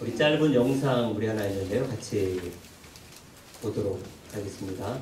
우리 짧은 영상물이 하나 있는데요. 같이 보도록 하겠습니다.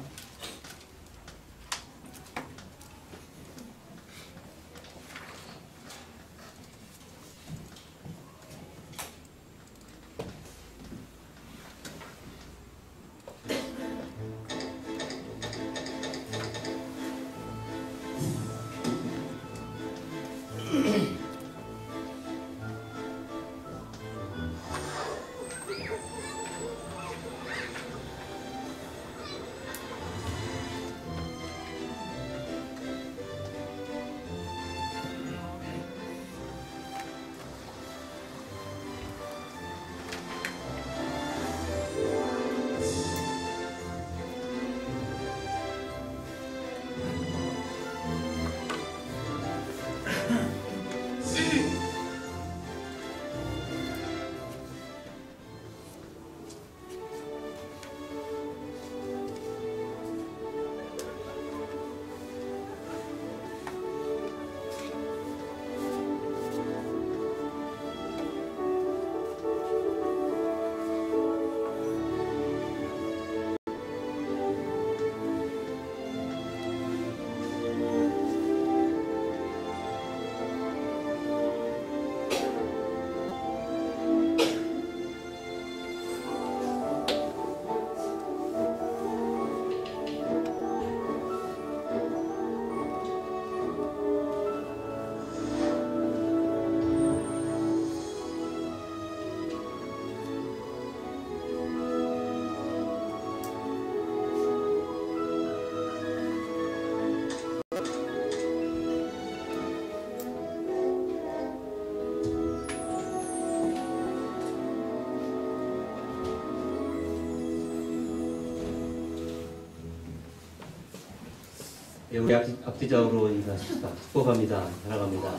예, 우리 앞뒤적으로 인사하십시다. 축복합니다. 사랑합니다.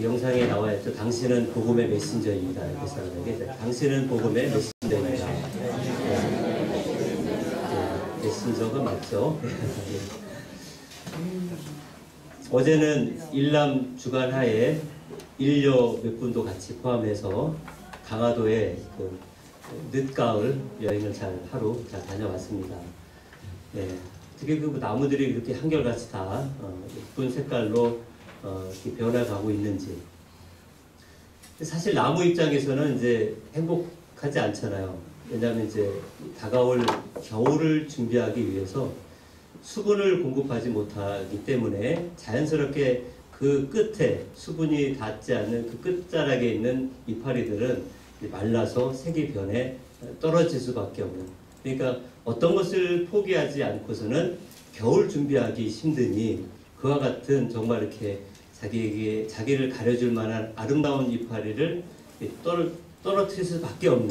영상에 나와 있죠. 당신은 복음의 메신저입니다. 이렇게 써있는데, 당신은 복음의 메신저입니다. 메신저가 맞죠? 어제는 일남 주간 하에 인료 몇 분도 같이 포함해서 강화도에 늦가을 여행을 하루 잘 다녀왔습니다. 네, 어떻게 그 나무들이 이렇게 한결같이 다 예쁜 색깔로 이렇게 변해가고 있는지. 사실 나무 입장에서는 이제 행복하지 않잖아요. 왜냐하면 이제 다가올 겨울을 준비하기 위해서 수분을 공급하지 못하기 때문에 자연스럽게 그 끝에 수분이 닿지 않는 그 끝자락에 있는 이파리들은 말라서 색이 변해 떨어질 수밖에 없는. 그러니까 어떤 것을 포기하지 않고서는 겨울 준비하기 힘드니 그와 같은 정말 이렇게 자기를 가려줄 만한 아름다운 이파리를 떨어뜨릴 수밖에 없는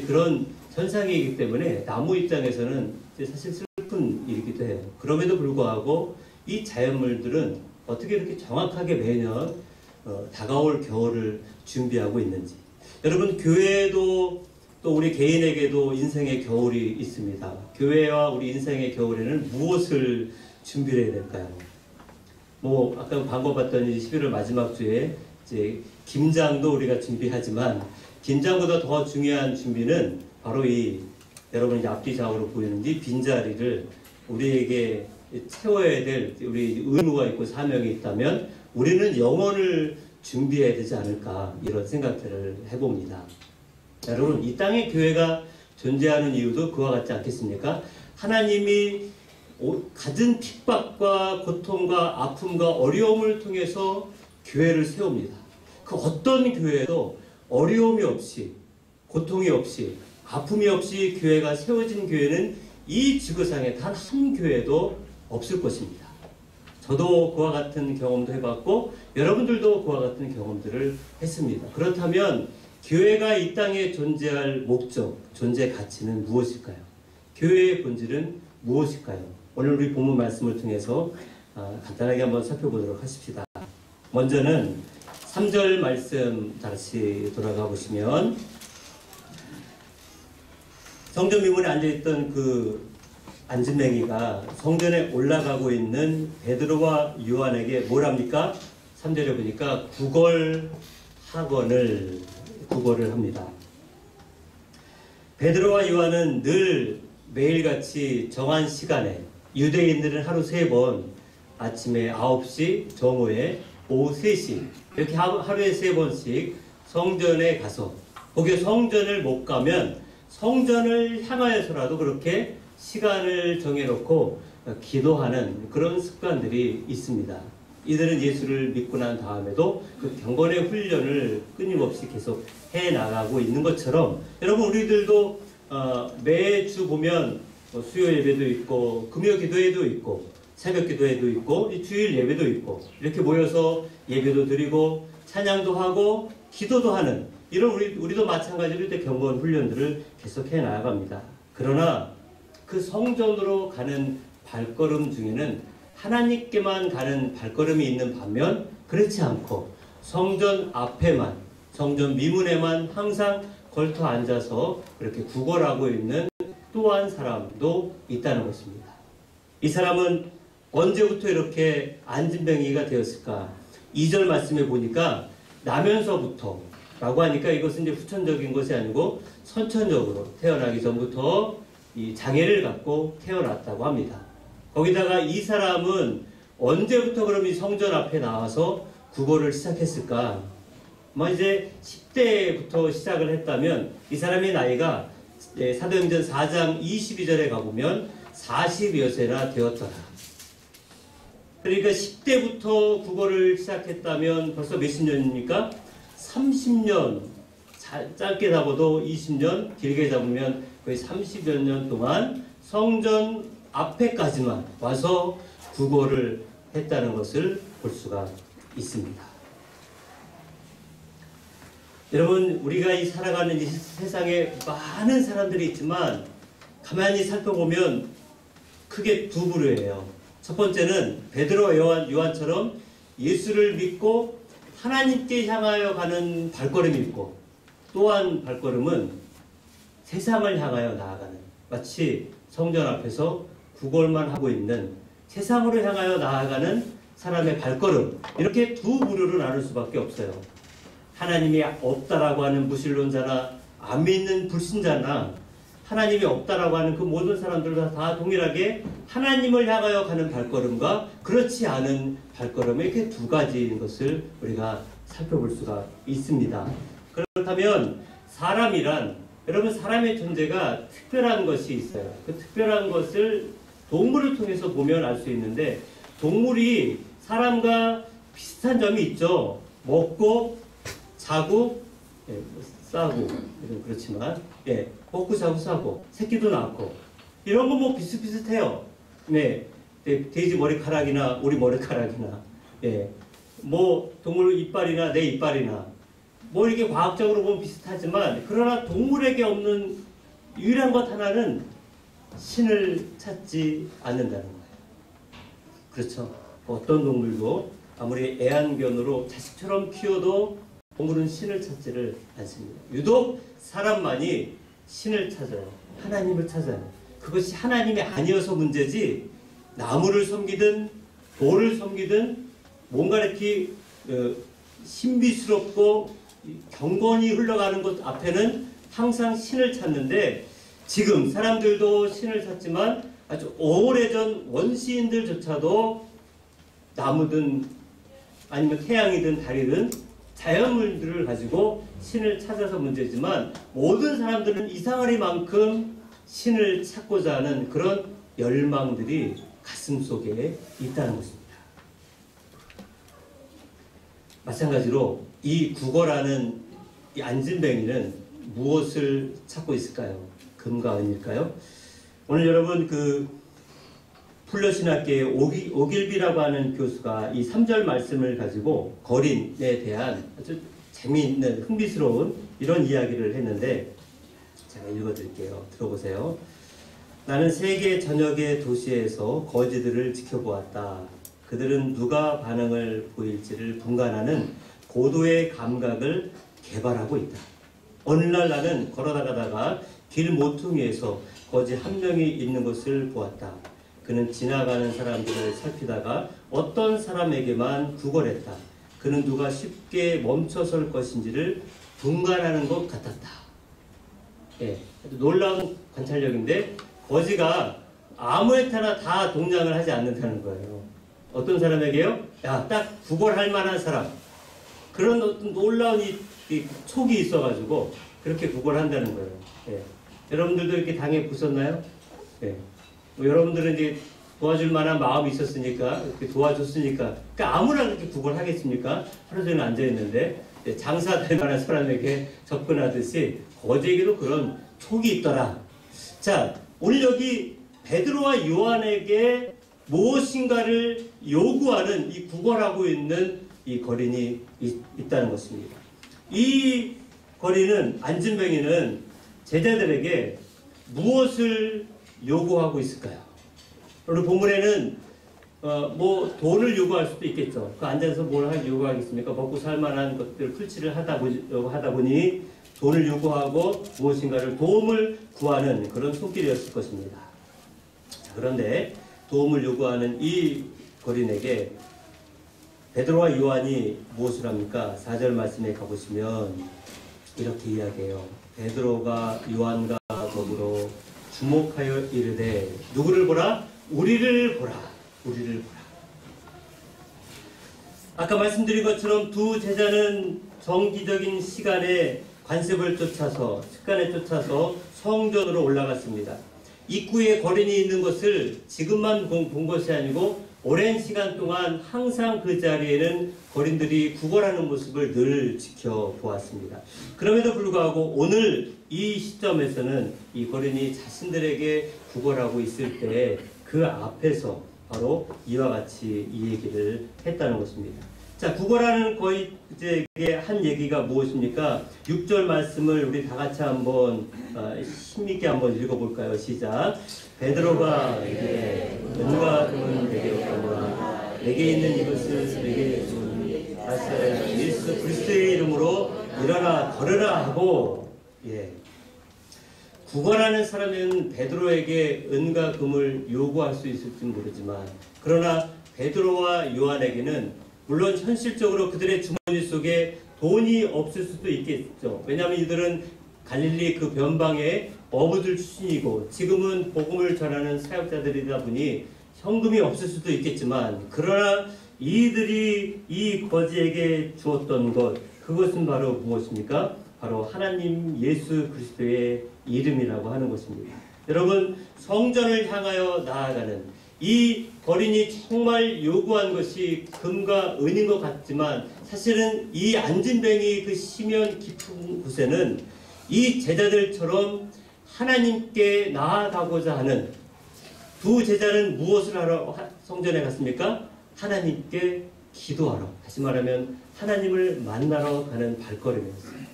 그런 현상이기 때문에 나무 입장에서는 사실 슬픈 일이기도 해요. 그럼에도 불구하고 이 자연물들은 어떻게 이렇게 정확하게 매년 다가올 겨울을 준비하고 있는지. 여러분, 교회도 또 우리 개인에게도 인생의 겨울이 있습니다. 교회와 우리 인생의 겨울에는 무엇을 준비해야 될까요? 뭐 아까 광고 봤더니 11월 마지막 주에 이제 김장도 우리가 준비하지만 김장보다 더 중요한 준비는 바로 이 여러분 이제 앞뒤 좌우로 보이는 이 빈자리를 우리에게 채워야 될 우리 의무가 있고 사명이 있다면 우리는 영혼을 준비해야 되지 않을까 이런 생각들을 해봅니다. 여러분, 이 땅에 교회가 존재하는 이유도 그와 같지 않겠습니까? 하나님이 갖은 핍박과 고통과 아픔과 어려움을 통해서 교회를 세웁니다. 그 어떤 교회도 어려움이 없이 고통이 없이 아픔이 없이 교회가 세워진 교회는 이 지구상에 단 한 교회도 없을 것입니다. 저도 그와 같은 경험도 해봤고 여러분들도 그와 같은 경험들을 했습니다. 그렇다면 교회가 이 땅에 존재할 목적, 존재 가치는 무엇일까요? 교회의 본질은 무엇일까요? 오늘 우리 본문 말씀을 통해서 간단하게 한번 살펴보도록 하십시다. 먼저는 3절 말씀 다시 돌아가 보시면 성전 미문에 앉아있던 그 안진뱅이가 성전에 올라가고 있는 베드로와 요한에게 뭘 합니까? 3절에 보니까 구걸을 합니다. 베드로와 요한은 늘 매일같이 정한 시간에, 유대인들은 하루 3번, 아침에 9시, 정오에 오후 3시, 이렇게 하루에 3번씩 성전에 가서, 거기에 성전을 못 가면 성전을 향하여서라도 그렇게 시간을 정해놓고 기도하는 그런 습관들이 있습니다. 이들은 예수를 믿고 난 다음에도 그 경건의 훈련을 끊임없이 계속 해나가고 있는 것처럼, 여러분 우리들도 매주 보면 수요 예배도 있고 금요 기도회도 있고 새벽 기도회도 있고 주일 예배도 있고 이렇게 모여서 예배도 드리고 찬양도 하고 기도도 하는, 이런 우리도 마찬가지로 이렇게 경건 훈련들을 계속해 나아갑니다. 그러나 그 성전으로 가는 발걸음 중에는 하나님께만 가는 발걸음이 있는 반면, 그렇지 않고 성전 앞에만, 성전 미문에만 항상 걸터 앉아서 그렇게 구걸하고 있는 또 한 사람도 있다는 것입니다. 이 사람은 언제부터 이렇게 안진뱅이가 되었을까? 2절 말씀에 보니까 나면서부터 라고 하니까 이것은 이제 후천적인 것이 아니고 선천적으로 태어나기 전부터 이 장애를 갖고 태어났다고 합니다. 거기다가 이 사람은 언제부터 그럼 이 성전 앞에 나와서 구걸을 시작했을까? 이제 10대부터 시작을 했다면 이 사람의 나이가 사도행전 4장 22절에 가보면 40여 세나 되었더라. 그러니까 10대부터 구걸을 시작했다면 벌써 몇십 년입니까? 30년, 짧게 잡아도 20년, 길게 잡으면 거의 30여 년 동안 성전 앞에까지만 와서 구걸을 했다는 것을 볼 수가 있습니다. 여러분, 우리가 이 살아가는 이 세상에 많은 사람들이 있지만 가만히 살펴보면 크게 두 부류예요. 첫 번째는 베드로, 요한처럼 예수를 믿고 하나님께 향하여 가는 발걸음이 있고, 또한 발걸음은 세상을 향하여 나아가는, 마치 성전 앞에서 구걸만 하고 있는, 세상으로 향하여 나아가는 사람의 발걸음, 이렇게 두 부류로 나눌 수밖에 없어요. 하나님이 없다라고 하는 무신론자나 안 믿는 불신자나 하나님이 없다라고 하는 그 모든 사람들도 다 동일하게 하나님을 향하여 가는 발걸음과 그렇지 않은 발걸음, 이렇게 두 가지인 것을 우리가 살펴볼 수가 있습니다. 그렇다면 사람이란, 여러분 사람의 존재가 특별한 것이 있어요. 그 특별한 것을 동물을 통해서 보면 알 수 있는데, 동물이 사람과 비슷한 점이 있죠. 먹고 자고, 싸고, 그렇지만, 먹고 자고 싸고, 새끼도 낳고, 이런 거 뭐 비슷비슷해요. 돼지 머리카락이나 우리 머리카락이나, 뭐 동물 이빨이나 내 이빨이나, 뭐 이렇게 과학적으로 보면 비슷하지만, 그러나 동물에게 없는 유일한 것 하나는 신을 찾지 않는다는 거예요. 그렇죠. 어떤 동물도 아무리 애완견으로 자식처럼 키워도 동물은 신을 찾지를 않습니다. 유독 사람만이 신을 찾아요. 하나님을 찾아요. 그것이 하나님이 아니어서 문제지, 나무를 섬기든 돌을 섬기든 뭔가 이렇게 신비스럽고 경건이 흘러가는 것 앞에는 항상 신을 찾는데, 지금 사람들도 신을 찾지만 아주 오래전 원시인들조차도 나무든 아니면 태양이든 달이든 자연물들을 가지고 신을 찾아서 문제지만, 모든 사람들은 이상하리만큼 신을 찾고자 하는 그런 열망들이 가슴속에 있다는 것입니다. 마찬가지로 이 구걸하는 이 안진뱅이는 무엇을 찾고 있을까요? 금과 은일까요? 오늘 여러분 풀려신학계의 오길비라고 하는 교수가 이 3절 말씀을 가지고 거린에 대한 아주 재미있는 흥미스러운 이런 이야기를 했는데, 제가 읽어드릴게요. 들어보세요. 나는 세계 전역의 도시에서 거지들을 지켜보았다. 그들은 누가 반응을 보일지를 분간하는 고도의 감각을 개발하고 있다. 어느 날 나는 걸어다가다가 길 모퉁이에서 거지 한 명이 있는 것을 보았다. 그는 지나가는 사람들을 살피다가 어떤 사람에게만 구걸했다. 그는 누가 쉽게 멈춰설 것인지를 분간하는 것 같았다. 예, 놀라운 관찰력인데 거지가 아무한테나 다 동냥을 하지 않는다는 거예요. 어떤 사람에게요? 야, 딱 구걸할 만한 사람. 그런 어떤 놀라운 이 촉이 있어가지고 그렇게 구걸한다는 거예요. 예. 여러분들도 이렇게 당해 보셨나요? 예. 뭐 여러분들은 이제 도와줄 만한 마음이 있었으니까, 이렇게 도와줬으니까, 그러니까 아무나 그렇게 구걸하겠습니까? 하루 종일 앉아있는데, 장사될 만한 사람에게 접근하듯이, 거지에게도 그런 촉이 있더라. 자, 오늘 여기 베드로와 요한에게 무엇인가를 요구하는 이 구걸하고 있는 이 거린이 있다는 것입니다. 이 거린은, 안진뱅이는 제자들에게 무엇을 요구하고 있을까요? 오늘 본문에는 뭐 돈을 요구할 수도 있겠죠. 그 앉아서 뭘 요구하겠습니까? 먹고 살 만한 것들 풀칠을 하다 보니 돈을 요구하고 무엇인가를 도움을 구하는 그런 손길이었을 것입니다. 그런데 도움을 요구하는 이 거린에게 베드로와 요한이 무엇을 합니까? 4절 말씀에 가보시면 이렇게 이야기해요. 베드로가 요한과 더불어 주목하여 이르되 누구를 보라? 우리를 보라. 우리를 보라. 아까 말씀드린 것처럼 두 제자는 정기적인 시간에 관습을 쫓아서 습관에 쫓아서 성전으로 올라갔습니다. 입구에 거린이 있는 것을 지금만 본 것이 아니고 오랜 시간 동안 항상 그 자리에는 거린들이 구걸하는 모습을 늘 지켜보았습니다. 그럼에도 불구하고 오늘 이 시점에서는 이 거린이 자신들에게 구걸하고 있을 때 그 앞에서 바로 이와 같이 이 얘기를 했다는 것입니다. 자, 구걸하는 거인에게 한 얘기가 무엇입니까? 6절 말씀을 우리 다 같이 한번 힘있게 한번 읽어볼까요? 시작. 베드로가 이르되 은과 금은 내게 없거니와 내게 있는 이것을 내게 주니 다시 예수 그리스도의 이름으로 일어나 걸으라 하고, 예. 구걸하는 사람은 베드로에게 은과 금을 요구할 수 있을지 모르지만, 그러나 베드로와 요한에게는 물론 현실적으로 그들의 주머니 속에 돈이 없을 수도 있겠죠. 왜냐하면 이들은 갈릴리 그 변방의 어부들 출신이고 지금은 복음을 전하는 사역자들이다 보니 현금이 없을 수도 있겠지만, 그러나 이들이 이 거지에게 주었던 것, 그것은 바로 무엇입니까? 바로 하나님 예수 그리스도의 이름이라고 하는 것입니다. 여러분, 성전을 향하여 나아가는 이 거린이 정말 요구한 것이 금과 은인 것 같지만, 사실은 이 안진뱅이 그 심연 깊은 곳에는 이 제자들처럼 하나님께 나아가고자 하는 두 제자는 무엇을 하러 성전에 갔습니까? 하나님께 기도하러, 다시 말하면 하나님을 만나러 가는 발걸음이었어요.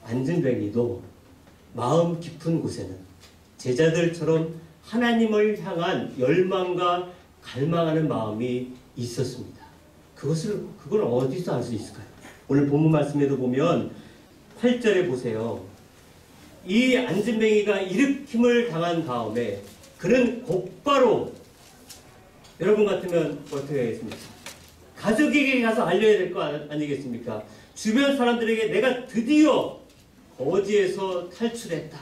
안진뱅이도 마음 깊은 곳에는 제자들처럼 하나님을 향한 열망과 갈망하는 마음이 있었습니다. 그걸 어디서 알 수 있을까요? 오늘 본문 말씀에도 보면 8절에 보세요. 이 안진뱅이가 일으킴을 당한 다음에 그는 곧바로, 여러분 같으면 어떻게 하겠습니까? 가족에게 가서 알려야 될 거 아니겠습니까? 주변 사람들에게 내가 드디어 거지에서 탈출했다,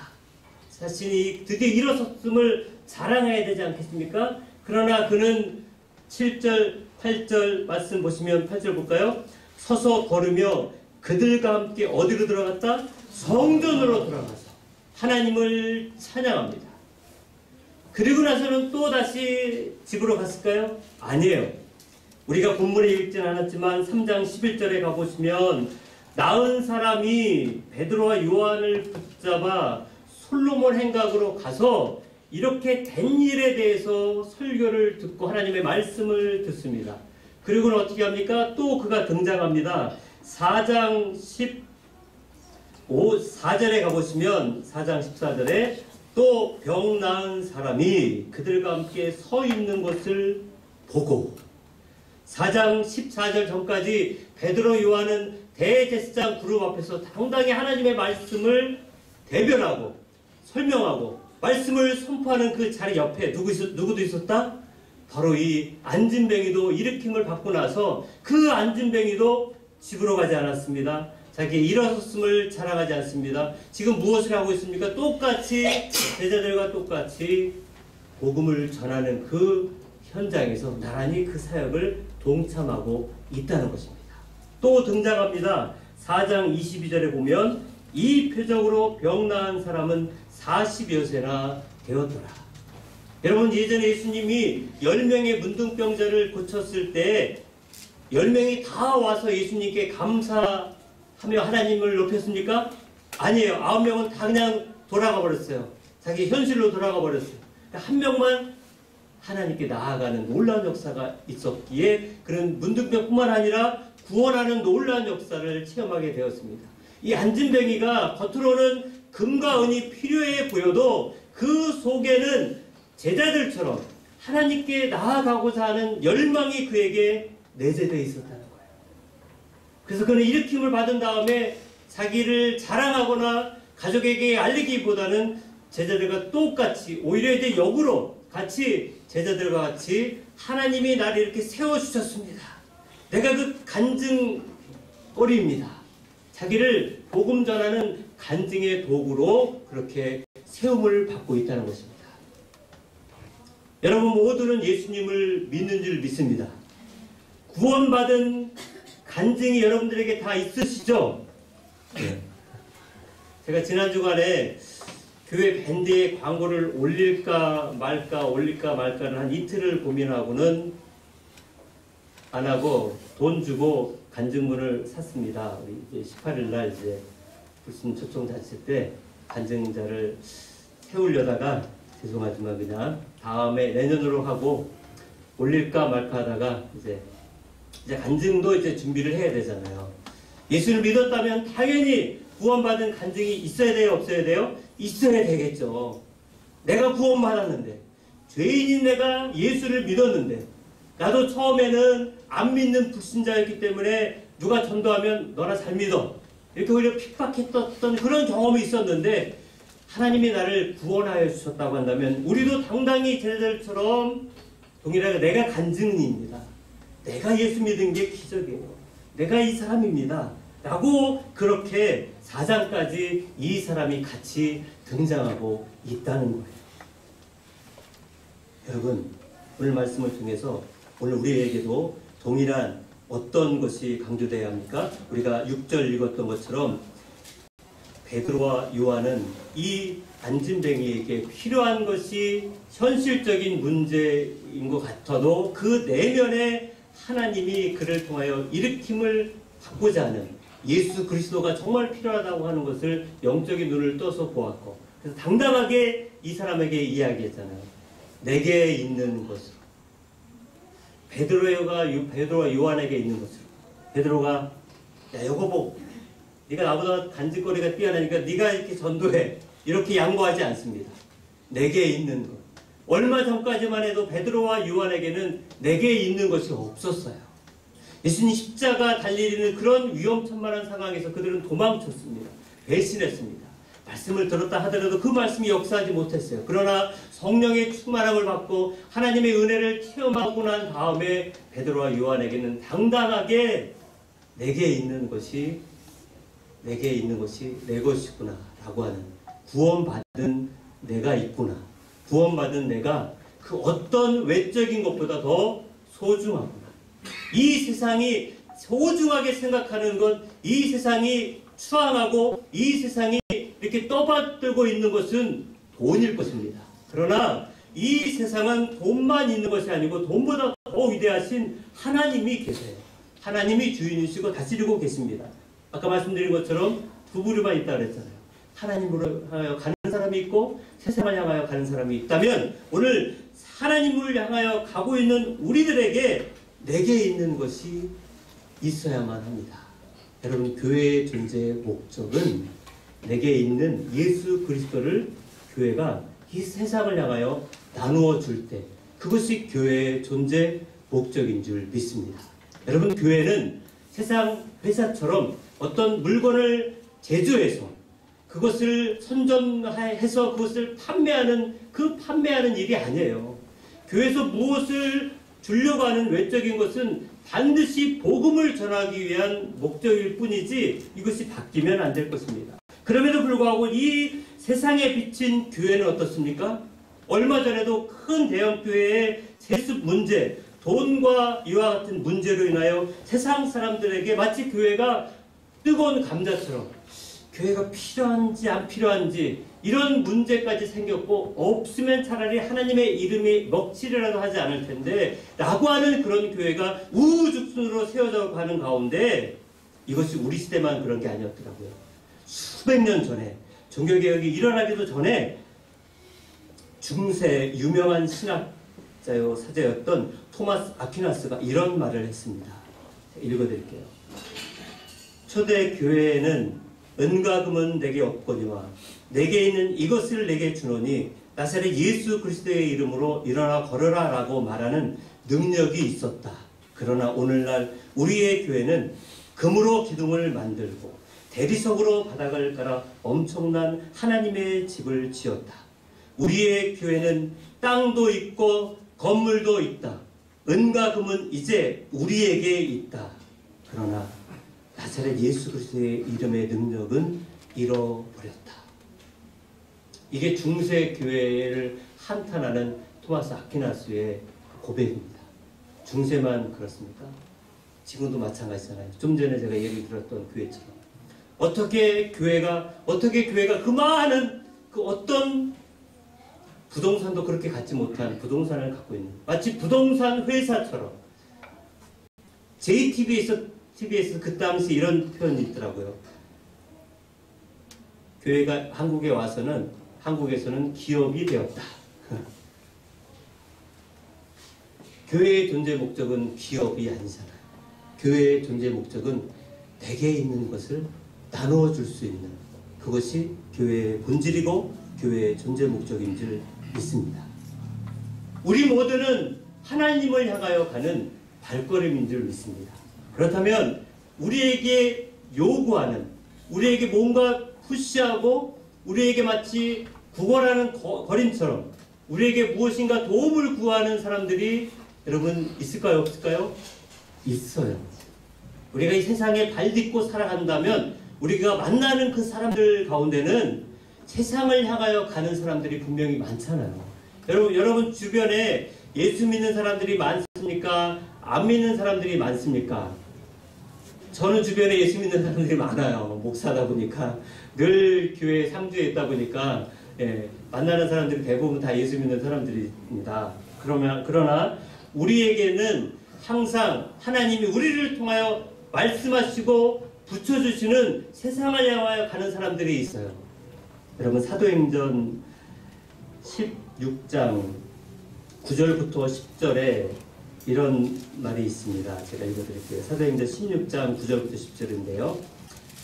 자신이 드디어 일어섰음을 자랑해야 되지 않겠습니까? 그러나 그는 7절, 8절 말씀 보시면 8절 볼까요? 서서 걸으며 그들과 함께 어디로 들어갔다? 성전으로 들어가서 하나님을 찬양합니다. 그리고 나서는 또 다시 집으로 갔을까요? 아니에요. 우리가 본문에 읽진 않았지만 3장 11절에 가보시면 나은 사람이 베드로와 요한을 붙잡아 솔로몬 행각으로 가서 이렇게 된 일에 대해서 설교를 듣고 하나님의 말씀을 듣습니다. 그리고는 어떻게 합니까? 또 그가 등장합니다. 4장 14절에 가보시면 4장 14절에 또 병 나은 사람이 그들과 함께 서 있는 것을 보고, 4장 14절 전까지 베드로 요한은 대제사장 그룹 앞에서 당당히 하나님의 말씀을 대변하고 설명하고 말씀을 선포하는 그 자리 옆에 누구도 있었다? 바로 이 안진뱅이도 일으킴을 받고 나서 그 안진뱅이도 집으로 가지 않았습니다. 자기의 일어섰음을 자랑하지 않습니다. 지금 무엇을 하고 있습니까? 똑같이 제자들과 똑같이 복음을 전하는 그 현장에서 나란히 그 사역을 동참하고 있다는 것입니다. 또 등장합니다. 4장 22절에 보면 이 표적으로 병 나은 사람은 40여 세나 되었더라. 여러분, 예전에 예수님이 10명의 문둥병자를 고쳤을 때 10명이 다 와서 예수님께 감사하며 하나님을 높였습니까? 아니에요. 9명은 다 그냥 돌아가 버렸어요. 자기 현실로 돌아가 버렸어요. 한 명만 하나님께 나아가는 놀라운 역사가 있었기에 그런 문둥병뿐만 아니라 구원하는 놀라운 역사를 체험하게 되었습니다. 이 안진뱅이가 겉으로는 금과 은이 필요해 보여도 그 속에는 제자들처럼 하나님께 나아가고자 하는 열망이 그에게 내재되어 있었다는 거예요. 그래서 그는 일으킴을 받은 다음에 자기를 자랑하거나 가족에게 알리기보다는 제자들과 똑같이, 오히려 이제 역으로 같이 제자들과 같이 하나님이 나를 이렇게 세워주셨습니다. 내가 그 간증거리입니다. 자기를 복음 전하는 간증의 도구로 그렇게 세움을 받고 있다는 것입니다. 여러분 모두는 예수님을 믿는 줄 믿습니다. 구원받은 간증이 여러분들에게 다 있으시죠? 네. 제가 지난 주간에 교회 밴드에 광고를 올릴까 말까를 한 이틀을 고민하고는 안 하고 돈 주고 간증문을 샀습니다. 우리 이제 18일 날 이제 불신 초청 자체 때 간증자를 세우려다가 죄송하지만 그냥 다음에 내년으로 하고 올릴까 말까 하다가 이제 간증도 이제 준비를 해야 되잖아요. 예수를 믿었다면 당연히 구원받은 간증이 있어야 돼요, 없어야 돼요? 있어야 되겠죠. 내가 구원받았는데, 죄인인 내가 예수를 믿었는데, 나도 처음에는 안 믿는 불신자였기 때문에 누가 전도하면 너나 잘 믿어, 이렇게 오히려 핍박했던 그런 경험이 있었는데, 하나님이 나를 구원하여 주셨다고 한다면 우리도 당당히 제자들처럼 동일하게 내가 간증인입니다. 내가 예수 믿은 게 기적이에요. 내가 이 사람입니다. 라고 그렇게 4장까지 이 사람이 같이 등장하고 있다는 거예요. 여러분, 오늘 말씀을 통해서 오늘 우리에게도 동일한 어떤 것이 강조되어야 합니까? 우리가 6절 읽었던 것처럼 베드로와 요한은 이 안진뱅이에게 필요한 것이 현실적인 문제인 것 같아도 그 내면에 하나님이 그를 통하여 일으킴을 받고자 하는 예수 그리스도가 정말 필요하다고 하는 것을 영적인 눈을 떠서 보았고, 그래서 당당하게 이 사람에게 이야기했잖아요. 내게 있는 것으로, 베드로와 요한에게 있는 것으로. 베드로가 야 여보보, 네가 나보다 간직거리가 뛰어나니까 네가 이렇게 전도해, 이렇게 양보하지 않습니다. 내게 있는 것. 얼마 전까지만 해도 베드로와 요한에게는 내게 있는 것이 없었어요. 예수님 십자가 달리는 그런 위험천만한 상황에서 그들은 도망쳤습니다. 배신했습니다. 말씀을 들었다 하더라도 그 말씀이 역사하지 못했어요. 그러나 성령의 충만함을 받고 하나님의 은혜를 체험하고 난 다음에 베드로와 요한에게는 당당하게 내게 있는 것이 내 것이구나 라고 하는, 구원받은 내가 있구나, 구원받은 내가 그 어떤 외적인 것보다 더 소중하구나, 이 세상이 소중하게 생각하는 것, 이 세상이 추앙하고 이 세상이 이렇게 떠받들고 있는 것은 돈일 것입니다. 그러나 이 세상은 돈만 있는 것이 아니고 돈보다 더 위대하신 하나님이 계세요. 하나님이 주인이시고 다스리고 계십니다. 아까 말씀드린 것처럼 두 부류만 있다고 그랬잖아요. 하나님으로 향하여 가는 사람이 있고 세상을 향하여 가는 사람이 있다면, 오늘 하나님을 향하여 가고 있는 우리들에게 내게 있는 것이 있어야만 합니다. 여러분, 교회의 존재의 목적은 내게 있는 예수 그리스도를 교회가 이 세상을 향하여 나누어 줄 때, 그것이 교회의 존재 목적인 줄 믿습니다. 여러분, 교회는 세상 회사처럼 어떤 물건을 제조해서 그것을 선점해서 그것을 판매하는 일이 아니에요. 교회에서 무엇을 주려고 하는 외적인 것은 반드시 복음을 전하기 위한 목적일 뿐이지 이것이 바뀌면 안 될 것입니다. 그럼에도 불구하고 이 세상에 비친 교회는 어떻습니까? 얼마 전에도 큰 대형교회의 세습 문제, 돈과 이와 같은 문제로 인하여 세상 사람들에게 마치 교회가 뜨거운 감자처럼 교회가 필요한지 안 필요한지 이런 문제까지 생겼고, 없으면 차라리 하나님의 이름이 먹칠이라도 하지 않을 텐데 라고 하는 그런 교회가 우후죽순으로 세워져 가는 가운데, 이것이 우리 시대만 그런 게 아니었더라고요. 수백 년 전에, 종교개혁이 일어나기도 전에 중세 유명한 신학자요 사제였던 토마스 아퀴나스가 이런 말을 했습니다. 읽어드릴게요. 초대 교회에는 은과 금은 내게 없거니와 내게 있는 이것을 내게 주노니 나사렛 예수 그리스도의 이름으로 일어나 걸어라 라고 말하는 능력이 있었다. 그러나 오늘날 우리의 교회는 금으로 기둥을 만들고 대리석으로 바닥을 깔아 엄청난 하나님의 집을 지었다. 우리의 교회는 땅도 있고 건물도 있다. 은과 금은 이제 우리에게 있다. 그러나 나사렛 예수 그리스도의 이름의 능력은 잃어버렸다. 이게 중세 교회를 한탄하는 토마스 아퀴나스의 고백입니다. 중세만 그렇습니까? 지금도 마찬가지잖아요. 좀 전에 제가 예를 들었던 교회처럼 어떻게 교회가 그 많은 그 어떤 부동산도 그렇게 갖지 못한 부동산을 갖고 있는, 마치 부동산 회사처럼. JTBC에서 그 당시 이런 표현이 있더라고요. 교회가 한국에 와서는 한국에서는 기업이 되었다. 교회의 존재 목적은 기업이 아니잖아요. 교회의 존재 목적은 내게 있는 것을 나누어 줄 수 있는, 그것이 교회의 본질이고 교회의 존재 목적인 줄 믿습니다. 우리 모두는 하나님을 향하여 가는 발걸음인 줄 믿습니다. 그렇다면 우리에게 요구하는, 우리에게 뭔가 푸시하고 우리에게 마치 구걸하는 거린처럼 우리에게 무엇인가 도움을 구하는 사람들이 여러분 있을까요? 없을까요? 있어요. 우리가 이 세상에 발 딛고 살아간다면 우리가 만나는 그 사람들 가운데는 세상을 향하여 가는 사람들이 분명히 많잖아요. 여러분 주변에 예수 믿는 사람들이 많습니까? 안 믿는 사람들이 많습니까? 저는 주변에 예수 믿는 사람들이 많아요. 목사다 보니까, 늘 교회 상주에 있다 보니까 만나는 사람들이 대부분 다 예수 믿는 사람들입니다. 그러나 우리에게는 항상 하나님이 우리를 통하여 말씀하시고 붙여주시는 세상을 향하여 가는 사람들이 있어요. 여러분 사도행전 16장 9절부터 10절에 이런 말이 있습니다. 제가 읽어드릴게요. 사도행전 16장 9절부터 10절인데요.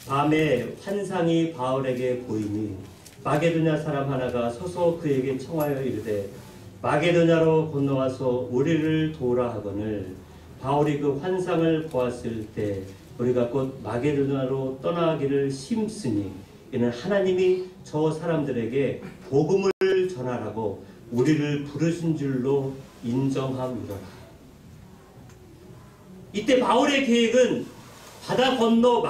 밤에 환상이 바울에게 보이니 마게도냐 사람 하나가 서서 그에게 청하여 이르되 마게도냐로 건너와서 우리를 도우라 하거늘 바울이 그 환상을 보았을 때 우리가 곧 마게도냐로 떠나기를 심쓰니 이는 하나님이 저 사람들에게 복음을 전하라고 우리를 부르신 줄로 인정함이로라. 이때 바울의 계획은 바다 건너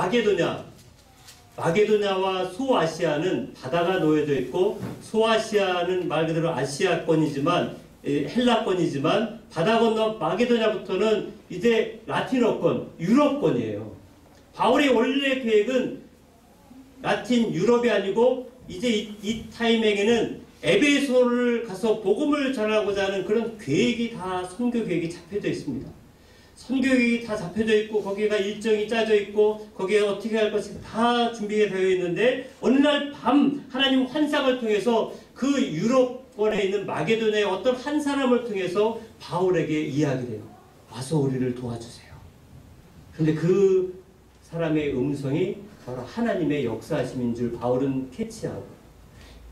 마게도냐와 소아시아는 바다가 놓여져 있고, 소아시아는 말 그대로 아시아권이지만 헬라권이지만 바다 건너 마게도냐부터는 이제 라틴어권, 유럽권이에요. 바울의 원래 계획은 라틴 유럽이 아니고 이제 이 타이밍에는 에베소를 가서 복음을 전하고자 하는 그런 계획이 다, 선교 계획이 잡혀져 있습니다. 선교 계획이 다 잡혀져 있고 거기가 일정이 짜져 있고 거기에 어떻게 할 것이 다 준비가 되어 있는데, 어느 날 밤 하나님 환상을 통해서 그 유럽권에 있는 마게도냐의 어떤 한 사람을 통해서 바울에게 이야기를 해요. 와서 우리를 도와주세요. 그런데 그 사람의 음성이 바로 하나님의 역사하심인 줄 바울은 캐치하고,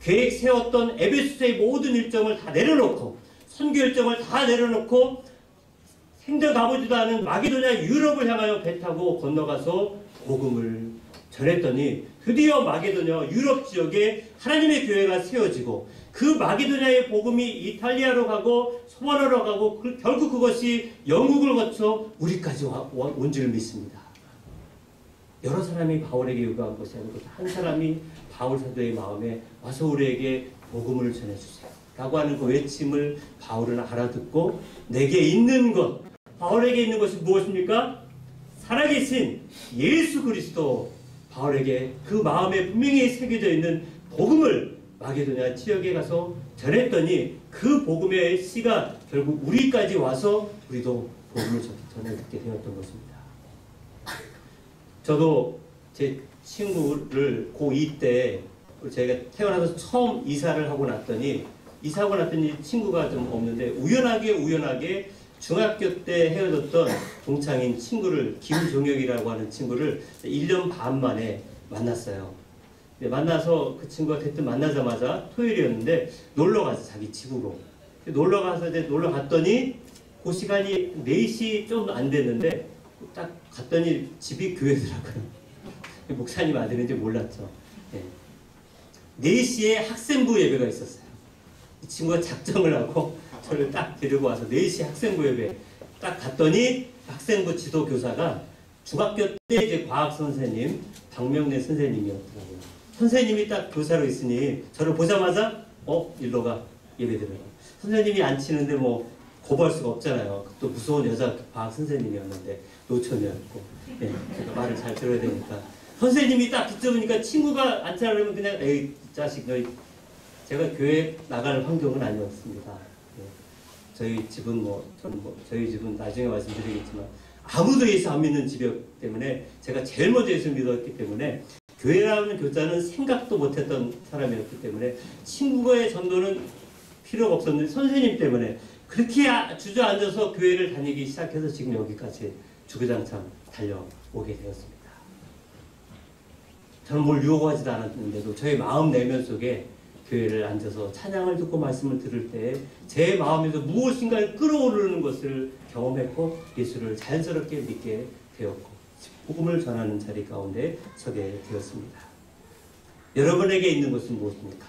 계획 세웠던 에베소의 모든 일정을 다 내려놓고, 선교 일정을 다 내려놓고 생전 가보지도 않은 마게도냐 유럽을 향하여 배 타고 건너가서 복음을 전했더니 드디어 마게도냐 유럽 지역에 하나님의 교회가 세워지고 그 마게도냐의 복음이 이탈리아로 가고 소만으로 가고 결국 그것이 영국을 거쳐 우리까지 온 줄 믿습니다. 여러 사람이 바울에게 요구한 것이 아니고 한 사람이 바울 사도의 마음에 와서 우리에게 복음을 전해주세요 라고 하는 그 외침을 바울은 알아듣고 내게 있는 것, 바울에게 있는 것이 무엇입니까? 살아계신 예수 그리스도, 바울에게 그 마음에 분명히 새겨져 있는 복음을 마게도냐 지역에 가서 전했더니 그 복음의 씨가 결국 우리까지 와서 우리도 복음을 전해 듣게 되었던 것입니다. 저도 제 친구를 고2 때 제가 태어나서 처음 이사를 하고 났더니 친구가 좀 없는데 우연하게 중학교 때 헤어졌던 동창인 친구를 김종혁이라고 하는 친구를 1년 반 만에 만났어요. 만나서 그 친구가 대뜸 만나자마자 토요일이었는데 놀러 가서 자기 집으로 놀러 갔더니 그 시간이 4시 좀 안 됐는데 딱 갔더니 집이 교회더라고요. 목사님 아들인지 몰랐죠. 4시에 학생부 예배가 있었어요. 이 친구가 작정을 하고 저를 딱 데리고 와서 4시 학생부 예배 딱 갔더니 학생부 지도교사가 중학교 때 이제 과학 선생님 박명래 선생님이었더라고요. 선생님이 딱 교사로 있으니 저를 보자마자 일로 가 예배 드려라. 선생님이 안 치는데 뭐 거부할 수가 없잖아요. 또 무서운 여자 과학 선생님이었는데 노처녀였고 제가 말을 잘 들어야 되니까 선생님이 딱 붙잡으니까 친구가 안 차려면 그냥 에이 자식 너희 제가 교회 나갈 환경은 아니었습니다. 저희 집은 저희 집은 나중에 말씀드리겠지만 아무도 예수 안 믿는 집이었기 때문에 제가 제일 먼저 예수 믿었기 때문에 교회라는 교자는 생각도 못했던 사람이었기 때문에 친구의 전도는 필요가 없었는데 선생님 때문에 그렇게 주저앉아서 교회를 다니기 시작해서 지금 여기까지 주구장창 달려오게 되었습니다. 저는 뭘 유혹하지도 않았는데도 저의 마음 내면 속에 교회를 앉아서 찬양을 듣고 말씀을 들을 때 제 마음에서 무엇인가를 끌어오르는 것을 경험했고 예수를 자연스럽게 믿게 되었고 복음을 전하는 자리 가운데 서게 되었습니다. 여러분에게 있는 것은 무엇입니까?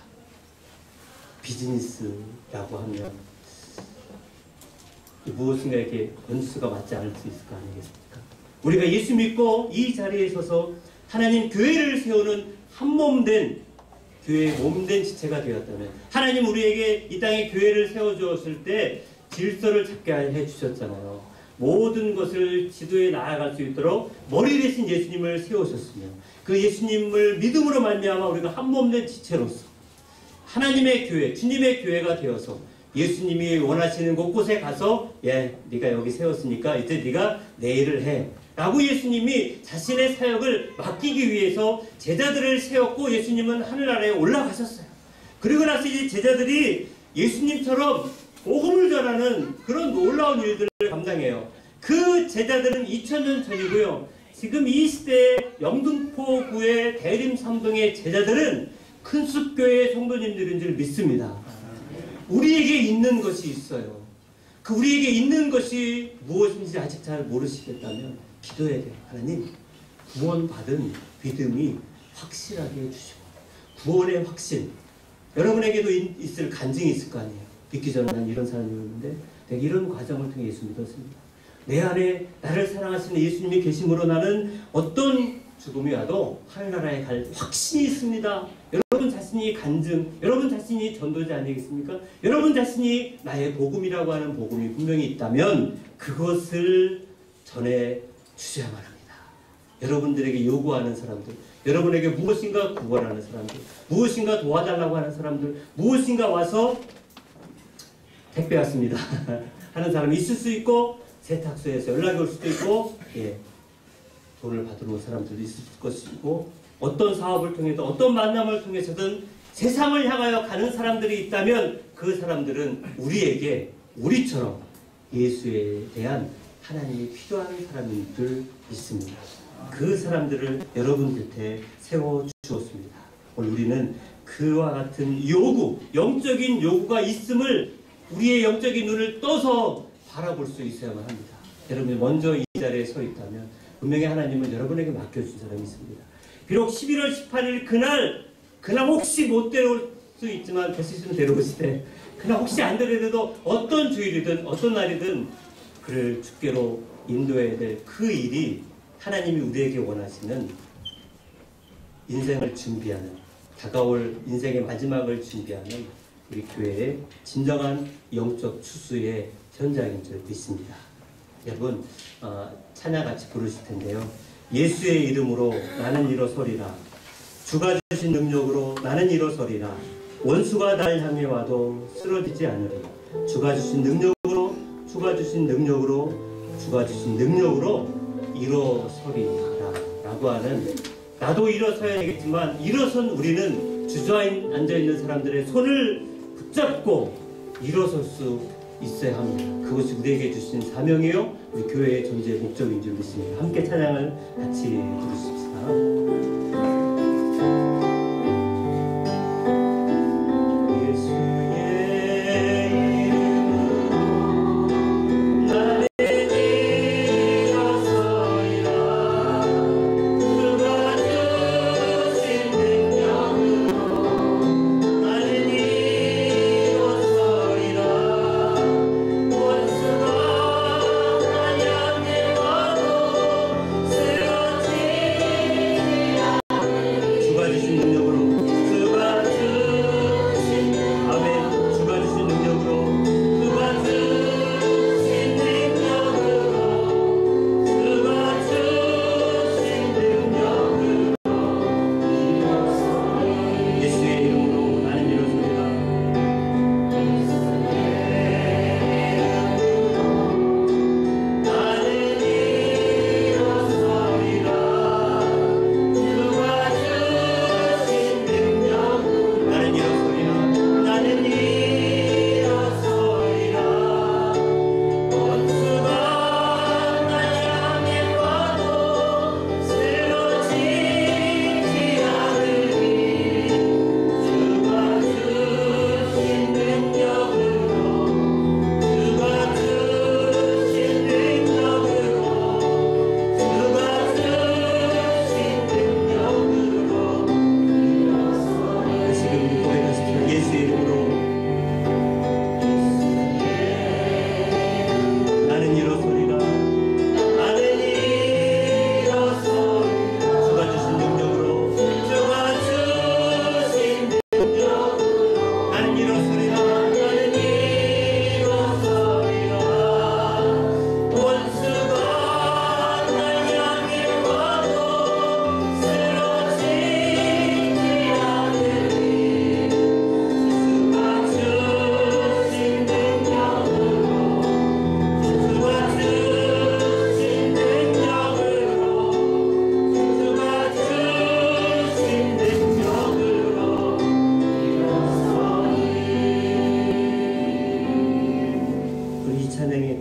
비즈니스라고 하면 무엇인가 이렇게 원수가 맞지 않을 수 있을 거 아니겠습니까? 우리가 예수 믿고 이 자리에 서서 하나님 교회를 세우는 한몸된 교회의 몸된 지체가 되었다면 하나님 우리에게 이 땅에 교회를 세워주었을 때 질서를 잡게 해주셨잖아요. 모든 것을 지도에 나아갈 수 있도록 머리 대신 예수님을 세우셨으며 그 예수님을 믿음으로 말미암아 우리가 한몸된 지체로서 하나님의 교회, 주님의 교회가 되어서 예수님이 원하시는 곳곳에 가서 네가 여기 세웠으니까 이제 네가 내 일을 해 라고 예수님이 자신의 사역을 맡기기 위해서 제자들을 세웠고 예수님은 하늘나라에 올라가셨어요. 그리고 나서 이제 제자들이 예수님처럼 복음을 전하는 그런 놀라운 일들을 감당해요. 그 제자들은 2000년 전이고요. 지금 이 시대의 영등포구의 대림 삼동의 제자들은 큰숲교회 성도님들인 줄 믿습니다. 우리에게 있는 것이 있어요. 그 우리에게 있는 것이 무엇인지 아직 잘 모르시겠다면 기도해야 돼요. 하나님, 구원받은 믿음이 확실하게 해주시고 구원의 확신, 여러분에게도 있을 간증이 있을 거 아니에요. 믿기 전에 난 이런 사람이었는데 내가 이런 과정을 통해 예수 믿었습니다. 내 안에 나를 사랑하시는 예수님이 계심으로 나는 어떤 죽음이 와도 하늘나라에 갈 확신이 있습니다. 여러분 자신이 간증, 여러분 자신이 전도자 아니겠습니까? 여러분 자신이 나의 복음이라고 하는 복음이 분명히 있다면 그것을 전해 주셔야만 합니다. 여러분들에게 요구하는 사람들, 여러분에게 무엇인가 구원하는 사람들, 무엇인가 도와달라고 하는 사람들, 무엇인가 와서 택배 왔습니다 하는 사람이 있을 수 있고 세탁소에서 연락이 올 수도 있고 돈을 받으러 온 사람들도 있을 것이고 어떤 사업을 통해서 어떤 만남을 통해서든 세상을 향하여 가는 사람들이 있다면 그 사람들은 우리에게 우리처럼 예수에 대한 하나님이 필요한 사람들 있습니다. 그 사람들을 여러분 곁에 세워주었습니다. 오늘 우리는 그와 같은 요구, 영적인 요구가 있음을 우리의 영적인 눈을 떠서 바라볼 수 있어야만 합니다. 여러분이 먼저 이 자리에 서 있다면 분명히 하나님은 여러분에게 맡겨준 사람이 있습니다. 비록 11월 18일 그날 혹시 못 데려올 수 있지만 될 수 있으면 데려오시되, 그날 혹시 안 데려도 어떤 주일이든 어떤 날이든 그를 주께로 인도해야 될 그 일이 하나님이 우리에게 원하시는 인생을 준비하는, 다가올 인생의 마지막을 준비하는 우리 교회의 진정한 영적 추수의 현장인 줄 믿습니다. 여러분, 찬양 같이 부르실 텐데요. 예수의 이름으로 나는 일어서리라. 주가 주신 능력으로 나는 일어서리라. 원수가 날 향해 와도 쓰러지지 않으리. 주가 주신 능력으로 일어서리라 라고 하는, 나도 일어서야 되겠지만 일어선 우리는 주저앉아 있는 사람들의 손을 붙잡고 일어설 수 있어야 합니다. 그것이 우리에게 주신 사명이요, 우리 교회의 존재의 목적인 줄 믿습니다. 함께 찬양을 같이 부르십시다.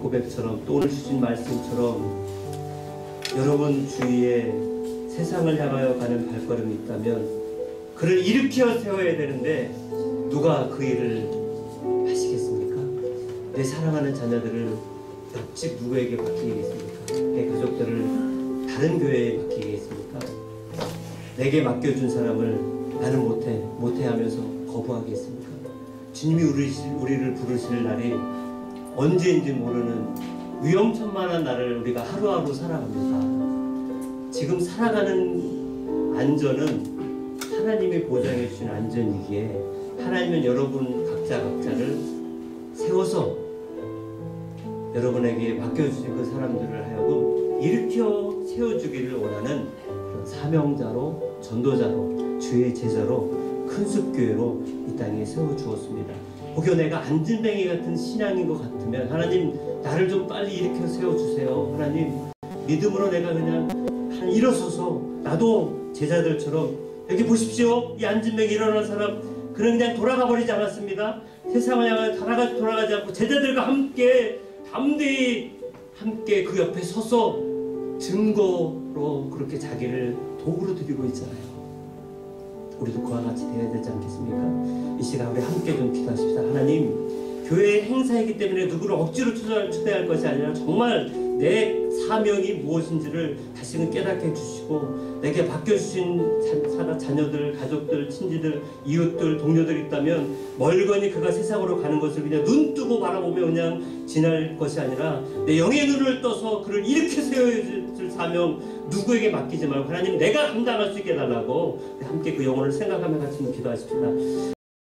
고백처럼 또 오늘 주신 말씀처럼 여러분 주위에 세상을 향하여 가는 발걸음이 있다면 그를 일으켜 세워야 되는데 누가 그 일을 하시겠습니까? 내 사랑하는 자녀들을 옆집 누구에게 맡기겠습니까? 내 가족들을 다른 교회에 맡기겠습니까? 내게 맡겨준 사람을 나는 못해 하면서 거부하겠습니까? 주님이 우리를 부르실 날이 언제인지 모르는 위험천만한 날을 우리가 하루하루 살아갑니다. 지금 살아가는 안전은 하나님이 보장해 주신 안전이기에 하나님은 여러분 각자를 세워서 여러분에게 맡겨주신 그 사람들을 하여금 일으켜 세워주기를 원하는 그런 사명자로, 전도자로, 주의 제자로, 큰숲교회로 이 땅에 세워주었습니다. 혹여 내가 안진뱅이 같은 신앙인 것 같으면 하나님 나를 좀 빨리 일으켜 세워주세요. 하나님 믿음으로 내가 그냥 일어서서 나도 제자들처럼 여기 보십시오. 이 안진뱅이 일어난 사람 그는 그냥 돌아가 버리지 않았습니다. 세상을 향해 돌아가지 않고 제자들과 함께 담대히 함께 그 옆에 서서 증거로 그렇게 자기를 도구로 드리고 있잖아요. 우리도 그와 같이 되어야 되지 않겠습니까? 이 시간 우리 함께 좀 기도하십시다. 하나님, 교회의 행사이기 때문에 누구를 억지로 초대할 것이 아니라 정말 내 사명이 무엇인지를 다시금 깨닫게 해주시고, 내게 맡겨주신 자녀들, 가족들, 친지들, 이웃들, 동료들 있다면 멀거니 그가 세상으로 가는 것을 그냥 눈 뜨고 바라보며 그냥 지날 것이 아니라 내 영의 눈을 떠서 그를 이렇게 세워줄 사명 누구에게 맡기지 말고 하나님 내가 감당할 수 있게 해달라고 함께 그 영혼을 생각하며 같이 기도하십시다.